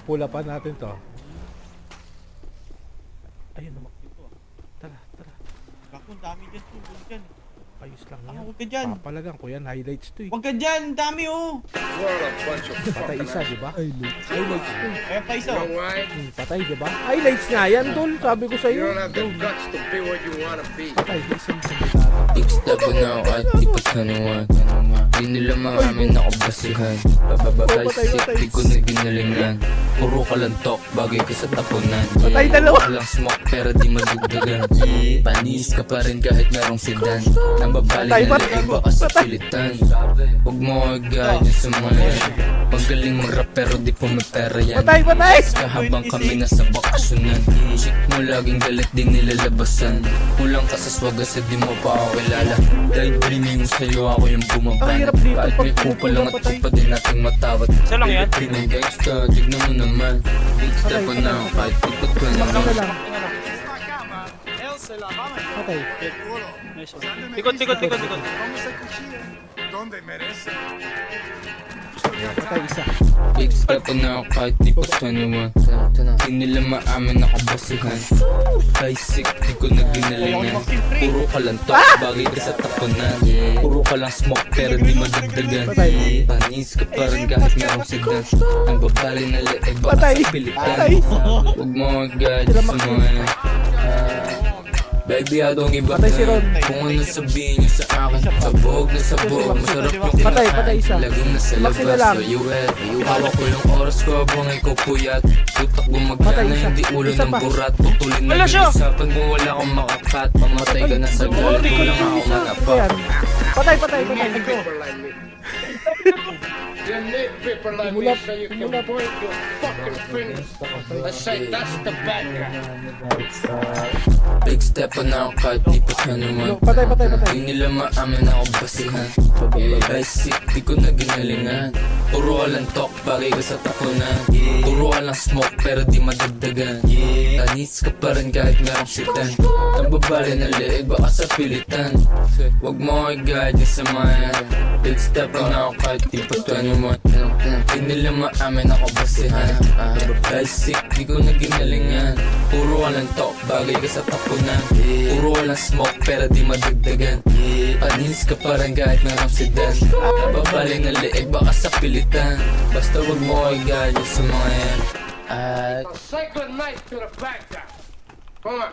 Pula pa natin to. Ayun naman. Tara, tara. Ako, ang dami dyan, tol. Huwag dyan. Ayos lang Ah, yan. huwag ka dyan. Papalagan ko yan. Highlights to eh. Huwag ka dyan, ang dami oh. Patay isa, di ba? Highlights to eh. Kaya pa isa. Patay, di ba? Highlights nga yan, tol. Sabi ko sa'yo. Patay, isang sandata. X-Step na ako at di pa kanuwan. Di nila maamin ako basihan. Bababasik, di ko na ginalingan. Puro ka lang talk, bagay ka sa tapunan. Patay, dalawa. Walang smoke pero di madugdagan. Panis ka pa rin kahit merong sedan. Nambabali Patay, na patay. liig baka sa pilitan. Huwag mo agad yung sa mga yan. Magaling mag-rap pero di po may pera yan. Patay, patay! Kahabang kami nasa bakasyonan. Chick mo laging galit di nilalabasan. Kulang ka sa swag kasi di mo pa ako kilala. Dahil dreaming mo sa'yo ako yung Ang bumaban. hirap dito Kahit may pag pupa lang at patay. pupa din nating matawat. Isa lang yan? Baby, pinang gangsta, tignan mo naman. Big step on na kahit ikot ko Bakit naman. na lang? Patay. Nice one. Likod, likod, likod, likod. Patay isa. Big step on na kahit di pa 21. Di nila maamin ako basihan. Basic, di ko na ginalingan. Puro ka lang talk, bagay ka sa tapunan. Puro ka lang smoke pero di madagdagan. Patay. Panis ka pa rin kahit merong sedan. Ang babali na leeg baka Patay. sa pilitan. Patay. Huwag mo agad sa mga baby, I don't give a Patay si Ron. Kung ano sabihin niyo sa akin. Sabog na sabog, masarap yung Patay, kinakain. patay isa. Laging nasa Maxi na labas, lang. so you at hawak ko yung oras ko habang ikaw puyat. Tutak Patay gumagana, isa. hindi ulo Isa ng pa. burat. Putulin na Wala siya. yung usapan mo, wala akong makakat. Mamatay ka na sa galit, kulang ako manapak. Ayan. Patay, patay, patay. You need people like me so you can break your fucking fingers. Let's say that's the background. Big step na ako kahit di pa kanuman. Patay, patay, patay. Di nila maamin ako basihan. Basic, di ko na ginalingan. Puro ka lang talk, bagay ka sa tapunan. Puro ka lang smoke pero di madagdagan. Tanis ka pa rin kahit merong sitan. Nambabali na leeg baka sa pilitan. Huwag mo i-guide yung sa mga. Big step na ako kahit di pa 21. Di nila maamin ako basihan. Basic, di ko na ginalingan. Puro ka lang talk, bagay ka sa tapunan. Puro ka lang smoke pero di madagdagan. Panis ka pa rin kahit merong sedan. Nababali na leeg baka sa pilitan. Basta wag mo i-guide yung sa mga yan. So say good night to the background. Come on.